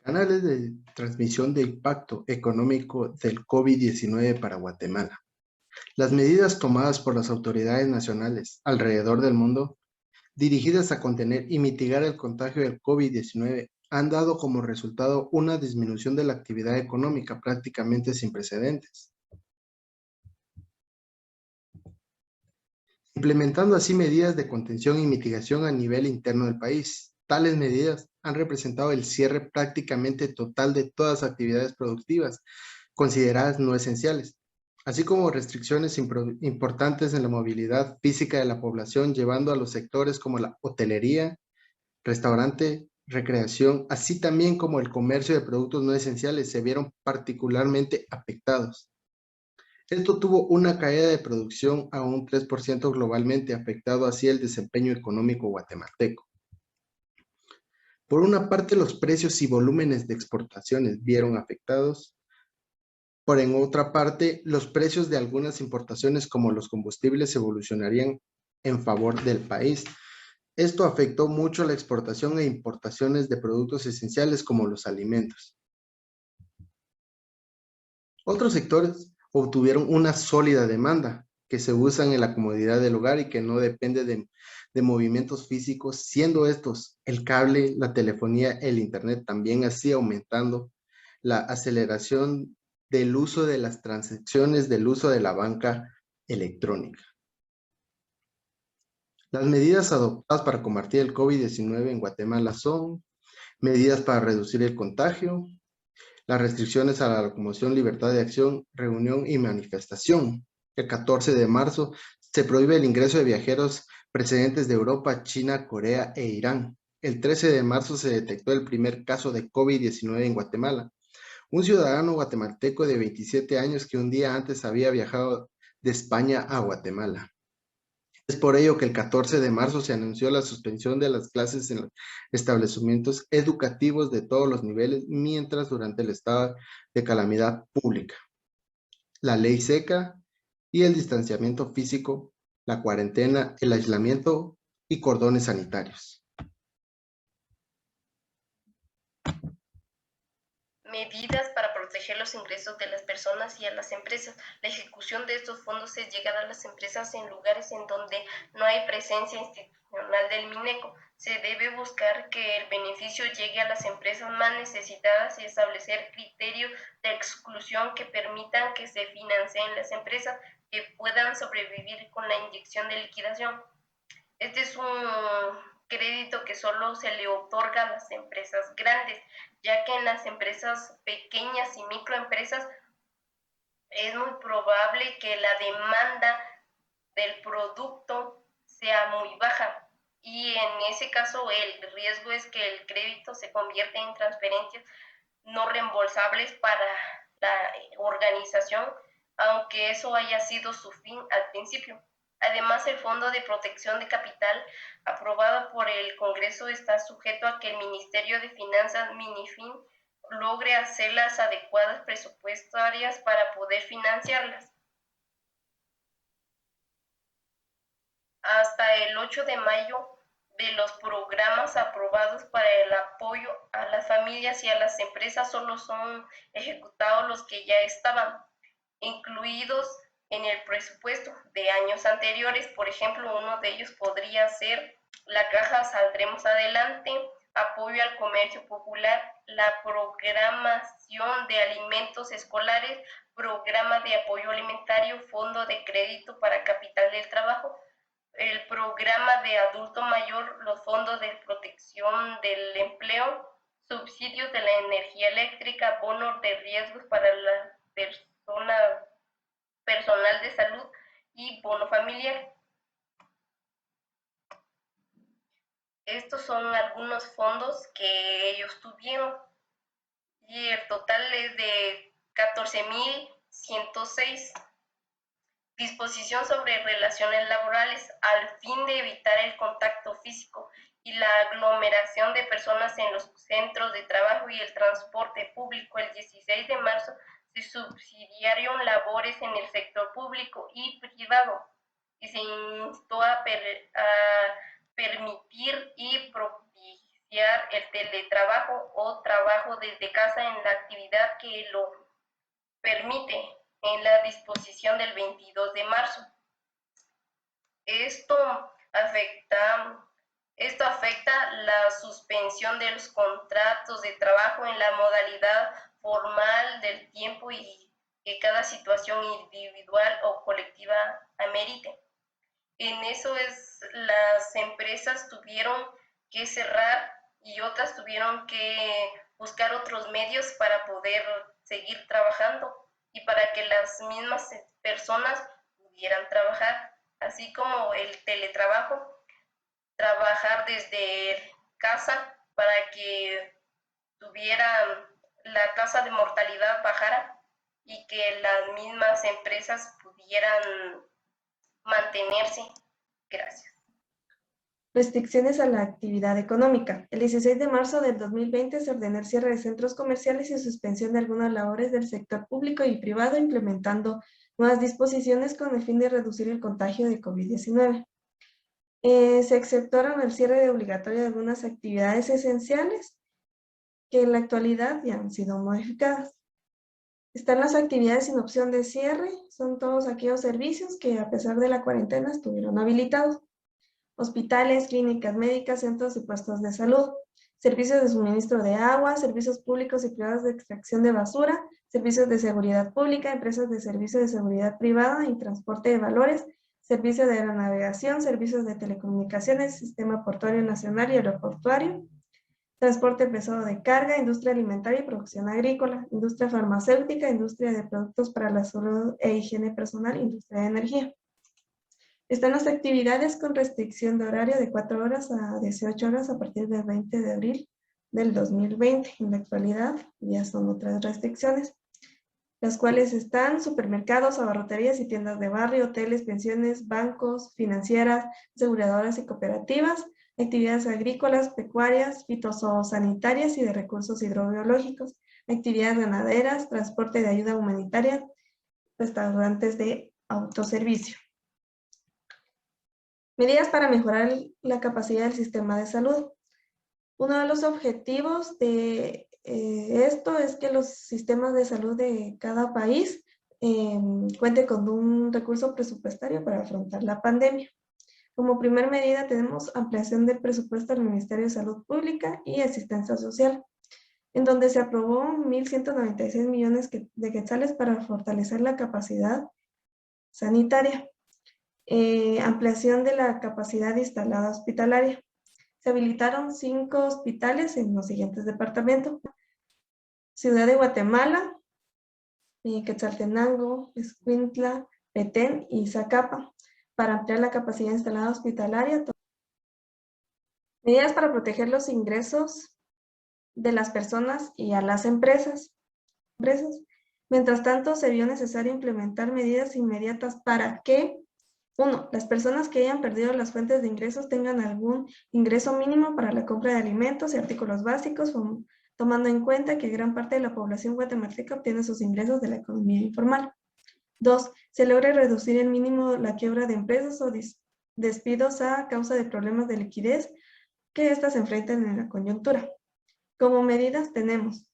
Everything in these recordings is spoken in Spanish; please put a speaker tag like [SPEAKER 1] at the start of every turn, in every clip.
[SPEAKER 1] Canales de transmisión de impacto económico del COVID-19 para Guatemala. Las medidas tomadas por las autoridades nacionales alrededor del mundo, dirigidas a contener y mitigar el contagio del COVID-19, han dado como resultado una disminución de la actividad económica prácticamente sin precedentes, implementando así medidas de contención y mitigación a nivel interno del país. Tales medidas han representado el cierre prácticamente total de todas las actividades productivas consideradas no esenciales, así como restricciones importantes en la movilidad física de la población, llevando a los sectores como la hotelería, restaurante, recreación, así también como el comercio de productos no esenciales, se vieron particularmente afectados. Esto tuvo una caída de producción a un 3% globalmente, afectado así el desempeño económico guatemalteco. Por una parte, los precios y volúmenes de exportaciones vieron afectados. Por en otra parte, los precios de algunas importaciones como los combustibles evolucionarían en favor del país. Esto afectó mucho la exportación e importaciones de productos esenciales como los alimentos. Otros sectores obtuvieron una sólida demanda que se usan en la comodidad del hogar y que no depende de movimientos físicos, siendo estos el cable, la telefonía, el internet, también así aumentando la aceleración del uso de las transacciones, del uso de la banca electrónica. Las medidas adoptadas para combatir el COVID-19 en Guatemala son medidas para reducir el contagio, las restricciones a la locomoción, libertad de acción, reunión y manifestación. El 14 de marzo se prohíbe el ingreso de viajeros procedentes de Europa, China, Corea e Irán. El 13 de marzo se detectó el primer caso de COVID-19 en Guatemala. Un ciudadano guatemalteco de 27 años que un día antes había viajado de España a Guatemala. Es por ello que el 14 de marzo se anunció la suspensión de las clases en los establecimientos educativos de todos los niveles, mientras durante el estado de calamidad pública, la ley seca y el distanciamiento físico, la cuarentena, el aislamiento y cordones sanitarios.
[SPEAKER 2] Medidas para proteger los ingresos de las personas y a las empresas. La ejecución de estos fondos es llegar a las empresas en lugares en donde no hay presencia institucional del MINECO. Se debe buscar que el beneficio llegue a las empresas más necesitadas y establecer criterios de exclusión que permitan que se financien las empresas que puedan sobrevivir con la inyección de liquidación. Este es un crédito que solo se le otorga a las empresas grandes, ya que en las empresas pequeñas y microempresas es muy probable que la demanda del producto sea muy baja y en ese caso el riesgo es que el crédito se convierta en transferencias no reembolsables para la organización, aunque eso haya sido su fin al principio. Además, el Fondo de Protección de Capital, aprobado por el Congreso, está sujeto a que el Ministerio de Finanzas, MINIFIN, logre hacer las adecuadas presupuestarias para poder financiarlas. Hasta el 8 de mayo, de los programas aprobados para el apoyo a las familias y a las empresas solo son ejecutados los que ya estaban incluidos en el presupuesto de años anteriores. Por ejemplo, uno de ellos podría ser la caja Saldremos Adelante, apoyo al comercio popular, la programación de alimentos escolares, programa de apoyo alimentario, fondo de crédito para capital del trabajo, el programa de adulto mayor, los fondos de protección del empleo, subsidios de la energía eléctrica, bonos de riesgos para la personal de salud y bono familiar. Estos son algunos fondos que ellos tuvieron y el total es de 14,106. Disposición sobre relaciones laborales al fin de evitar el contacto físico y la aglomeración de personas en los centros de trabajo y el transporte público. El 16 de marzo se subsidiaron labores en el sector público y privado y se instó a permitir y propiciar el teletrabajo o trabajo desde casa en la actividad que lo permite en la disposición del 22 de marzo. Esto afecta, esto afecta la suspensión de los contratos de trabajo en la modalidad formal del tiempo y que cada situación individual o colectiva amerite. En eso las empresas tuvieron que cerrar y otras tuvieron que buscar otros medios para poder seguir trabajando y para que las mismas personas pudieran trabajar, así como el teletrabajo, trabajar desde casa para que tuvieran la tasa de mortalidad bajara y que las mismas empresas pudieran mantenerse. Gracias.
[SPEAKER 3] Restricciones a la actividad económica. El 16 de marzo del 2020 se ordenó el cierre de centros comerciales y suspensión de algunas labores del sector público y privado, implementando nuevas disposiciones con el fin de reducir el contagio de COVID-19. Se exceptuaron el cierre obligatorio de algunas actividades esenciales que en la actualidad ya han sido modificadas. Están las actividades sin opción de cierre, son todos aquellos servicios que a pesar de la cuarentena estuvieron habilitados. Hospitales, clínicas médicas, centros y puestos de salud, servicios de suministro de agua, servicios públicos y privados de extracción de basura, servicios de seguridad pública, empresas de servicio de seguridad privada y transporte de valores, servicios de aeronavegación, servicios de telecomunicaciones, sistema portuario nacional y aeroportuario, transporte pesado de carga, industria alimentaria y producción agrícola, industria farmacéutica, industria de productos para la salud e higiene personal, industria de energía. Están las actividades con restricción de horario de 4 horas a 18 horas a partir del 20 de abril del 2020. En la actualidad ya son otras restricciones, las cuales están supermercados, abarroterías y tiendas de barrio, hoteles, pensiones, bancos, financieras, aseguradoras y cooperativas, actividades agrícolas, pecuarias, fitosanitarias y de recursos hidrobiológicos, actividades ganaderas, transporte de ayuda humanitaria, restaurantes de autoservicio. Medidas para mejorar la capacidad del sistema de salud. Uno de los objetivos de esto es que los sistemas de salud de cada país cuente con un recurso presupuestario para afrontar la pandemia. Como primera medida tenemos ampliación del presupuesto del Ministerio de Salud Pública y Asistencia Social, en donde se aprobó 1.196 millones de quetzales para fortalecer la capacidad sanitaria. Ampliación de la capacidad instalada hospitalaria. Se habilitaron 5 hospitales en los siguientes departamentos: Ciudad de Guatemala, Quetzaltenango, Escuintla, Petén y Zacapa, para ampliar la capacidad instalada hospitalaria. Medidas para proteger los ingresos de las personas y a las empresas. Mientras tanto, se vio necesario implementar medidas inmediatas para que 1. Las personas que hayan perdido las fuentes de ingresos tengan algún ingreso mínimo para la compra de alimentos y artículos básicos, tomando en cuenta que gran parte de la población guatemalteca obtiene sus ingresos de la economía informal. 2. Se logre reducir el mínimo la quiebra de empresas o despidos a causa de problemas de liquidez que éstas se enfrentan en la coyuntura. Como medidas tenemos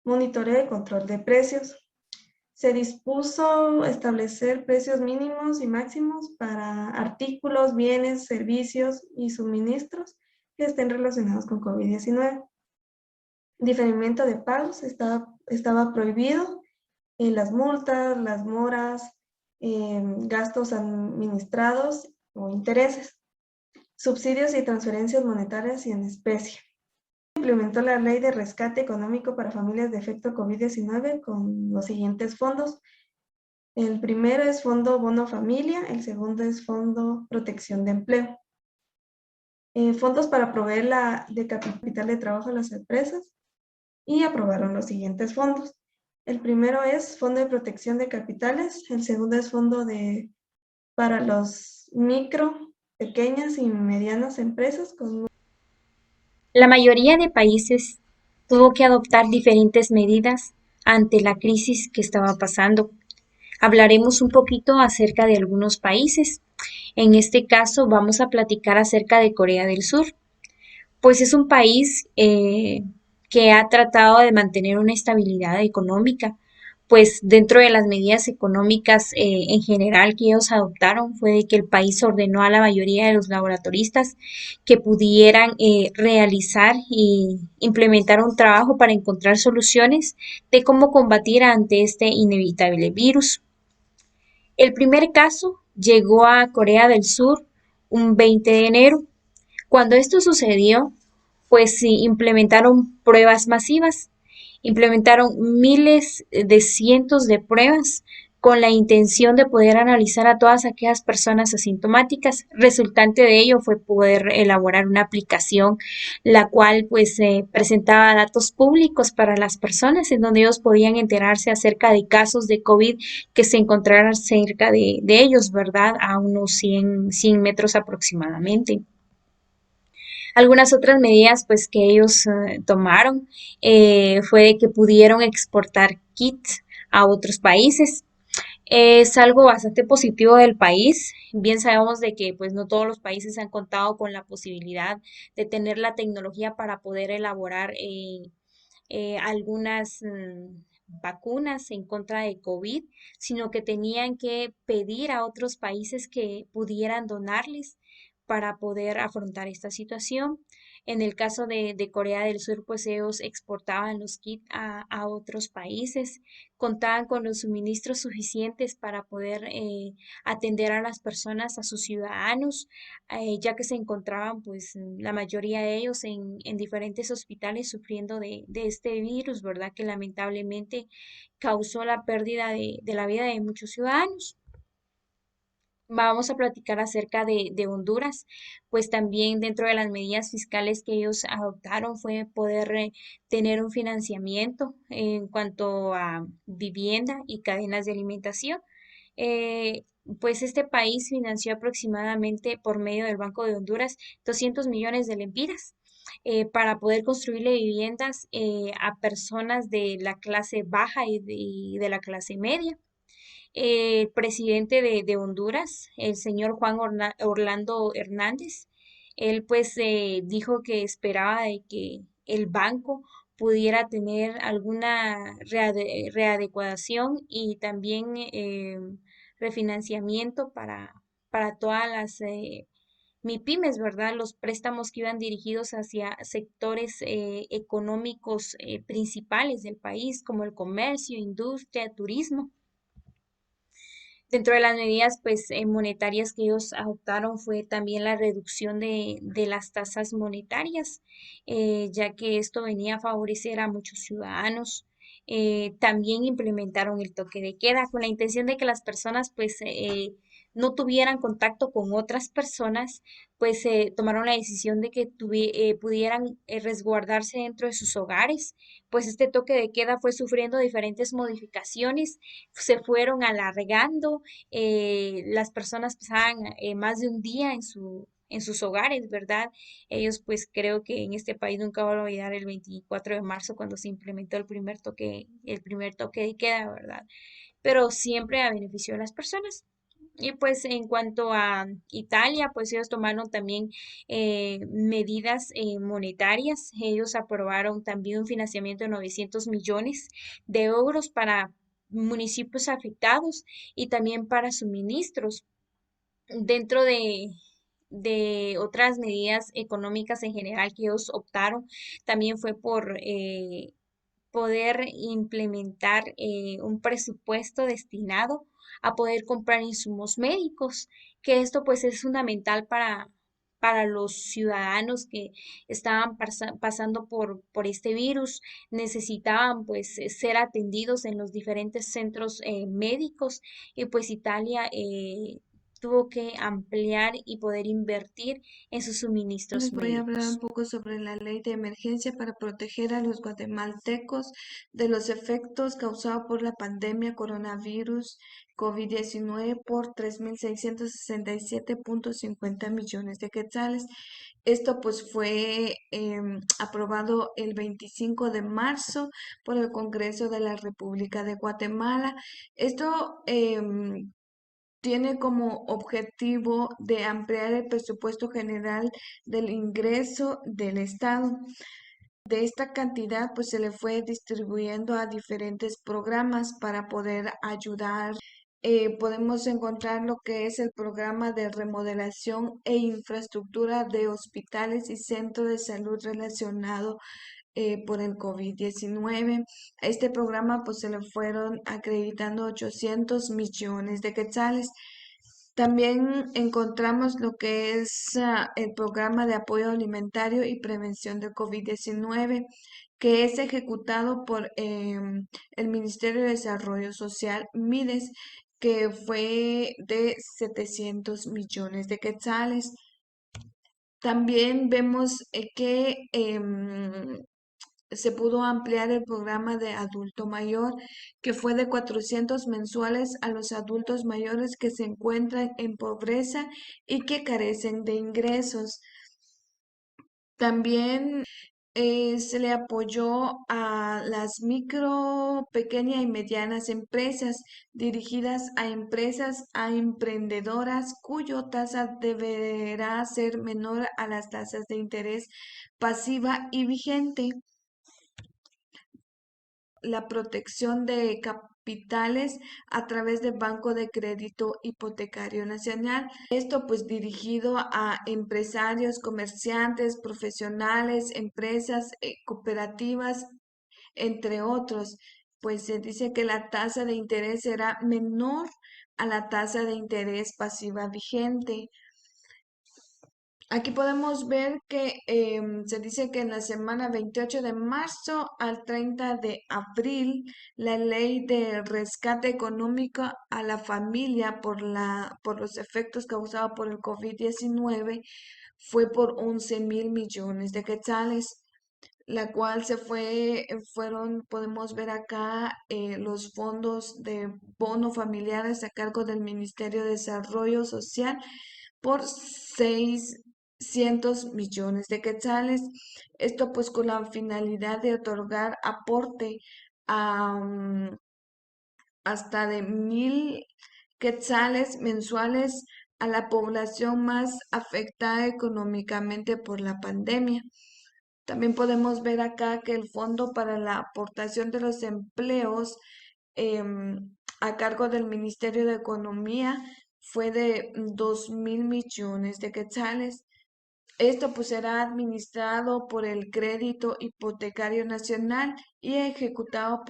[SPEAKER 3] monitoreo y control de precios. Se dispuso establecer precios mínimos y máximos para artículos, bienes, servicios y suministros que estén relacionados con COVID-19. Diferimiento de pagos estaba prohibido. Las multas, las moras, gastos administrados o intereses. Subsidios y transferencias monetarias y en especie. Implementó la ley de rescate económico para familias de efecto COVID-19 con los siguientes fondos. El primero es Fondo Bono Familia, el segundo es Fondo Protección de Empleo. Fondos para proveer de capital de trabajo a las empresas y aprobaron los siguientes fondos. El primero es Fondo de Protección de Capitales, el segundo es Fondo para los micro, pequeñas y medianas empresas con...
[SPEAKER 4] La mayoría de países tuvo que adoptar diferentes medidas ante la crisis que estaba pasando. Hablaremos un poquito acerca de algunos países. En este caso vamos a platicar acerca de Corea del Sur. pues es un país que ha tratado de mantener una estabilidad económica. Pues dentro de las medidas económicas en general que ellos adoptaron fue de que el país ordenó a la mayoría de los laboratoristas que pudieran realizar y implementar un trabajo para encontrar soluciones de cómo combatir ante este inevitable virus. El primer caso llegó a Corea del Sur un 20 de enero. Cuando esto sucedió, pues sí, implementaron pruebas masivas, implementaron miles de cientos de pruebas con la intención de poder analizar a todas aquellas personas asintomáticas. Resultante de ello fue poder elaborar una aplicación la cual pues presentaba datos públicos para las personas en donde ellos podían enterarse acerca de casos de COVID que se encontraran cerca de ellos, ¿verdad? A unos 100 metros aproximadamente. Algunas otras medidas pues que ellos tomaron fue de que pudieron exportar kits a otros países. Es algo bastante positivo del país. Bien sabemos de que pues no todos los países han contado con la posibilidad de tener la tecnología para poder elaborar algunas vacunas en contra de COVID, sino que tenían que pedir a otros países que pudieran donarles para poder afrontar esta situación. En el caso de Corea del Sur, pues ellos exportaban los kits a otros países, contaban con los suministros suficientes para poder atender a las personas, a sus ciudadanos, ya que se encontraban pues la mayoría de ellos en diferentes hospitales sufriendo de este virus, ¿verdad? Que lamentablemente causó la pérdida de la vida de muchos ciudadanos. Vamos a platicar acerca de Honduras, pues también dentro de las medidas fiscales que ellos adoptaron fue poder tener un financiamiento en cuanto a vivienda y cadenas de alimentación. Eh, pues este país financió aproximadamente por medio del Banco de Honduras 200 millones de lempiras para poder construirle viviendas a personas de la clase baja y de la clase media. El presidente de Honduras, el señor Orlando Hernández, él pues dijo que esperaba de que el banco pudiera tener alguna readecuación y también refinanciamiento para todas las MIPIMES, ¿verdad? Los préstamos que iban dirigidos hacia sectores económicos principales del país, como el comercio, industria, turismo. Dentro de las medidas pues, monetarias que ellos adoptaron fue también la reducción de las tasas monetarias, ya que esto venía a favorecer a muchos ciudadanos. También implementaron el toque de queda con la intención de que las personas pues no tuvieran contacto con otras personas, pues tomaron la decisión de que pudieran resguardarse dentro de sus hogares, pues este toque de queda fue sufriendo diferentes modificaciones, se fueron alargando, las personas pasaban más de un día en sus hogares, ¿verdad? Ellos pues creo que en este país nunca van a olvidar el 24 de marzo cuando se implementó el primer toque de queda, ¿verdad? Pero siempre a beneficio de las personas. Y pues en cuanto a Italia, pues ellos tomaron también medidas monetarias. Ellos aprobaron también un financiamiento de 900 millones de euros para municipios afectados y también para suministros. Dentro de otras medidas económicas en general que ellos optaron, también fue por poder implementar un presupuesto destinado a poder comprar insumos médicos, que esto pues es fundamental para los ciudadanos que estaban pasando por este virus, necesitaban pues ser atendidos en los diferentes centros médicos y pues Italia tuvo que ampliar y poder invertir en sus
[SPEAKER 3] Les
[SPEAKER 4] suministros
[SPEAKER 3] voy a hablar un
[SPEAKER 4] médicos.
[SPEAKER 3] poco sobre la ley de emergencia para proteger a los guatemaltecos de los efectos causados por la pandemia coronavirus COVID-19 por 3.667.50 millones de quetzales. Esto pues fue aprobado el 25 de marzo por el Congreso de la República de Guatemala. Esto tiene como objetivo de ampliar el presupuesto general del ingreso del Estado. De esta cantidad, pues se le fue distribuyendo a diferentes programas para poder ayudar. Podemos encontrar lo que es el programa de remodelación e infraestructura de hospitales y centros de salud relacionado por el COVID-19. A este programa pues se le fueron acreditando 800 millones de quetzales. También encontramos lo que es el programa de apoyo alimentario y prevención del COVID-19, que es ejecutado por el Ministerio de Desarrollo Social, MIDES, que fue de 700 millones de quetzales. También vemos que se pudo ampliar el programa de adulto mayor, que fue de 400 mensuales a los adultos mayores que se encuentran en pobreza y que carecen de ingresos. También se le apoyó a las micro, pequeñas y medianas empresas dirigidas a emprendedoras cuyo tasa deberá ser menor a las tasas de interés pasiva y vigente. La protección de capitales a través del Banco de Crédito Hipotecario Nacional. Esto pues dirigido a empresarios, comerciantes, profesionales, empresas, cooperativas, entre otros. Pues se dice que la tasa de interés será menor a la tasa de interés pasiva vigente. Aquí podemos ver que se dice que en la semana 28 de marzo al 30 de abril, la ley de rescate económico a la familia por los efectos causados por el COVID-19 fue por 11.000 millones de quetzales, la cual podemos ver acá los fondos de bono familiares a cargo del Ministerio de Desarrollo Social por 600 millones de quetzales. Esto pues con la finalidad de otorgar aporte a, hasta de 1.000 quetzales mensuales a la población más afectada económicamente por la pandemia. También podemos ver acá que el Fondo para la Aportación de los Empleos a cargo del Ministerio de Economía fue de 2.000 millones de quetzales. Esto pues será administrado por el Crédito Hipotecario Nacional y ejecutado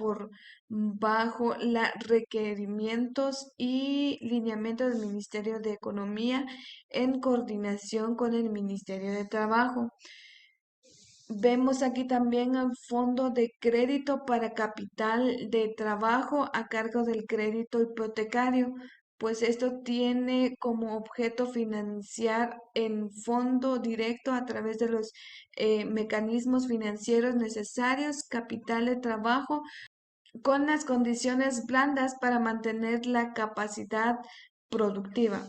[SPEAKER 3] bajo los requerimientos y lineamientos del Ministerio de Economía en coordinación con el Ministerio de Trabajo. Vemos aquí también el fondo de crédito para capital de trabajo a cargo del crédito hipotecario, pues esto tiene como objeto financiar en fondo directo a través de los mecanismos financieros necesarios, capital de trabajo, con las condiciones blandas para mantener la capacidad productiva.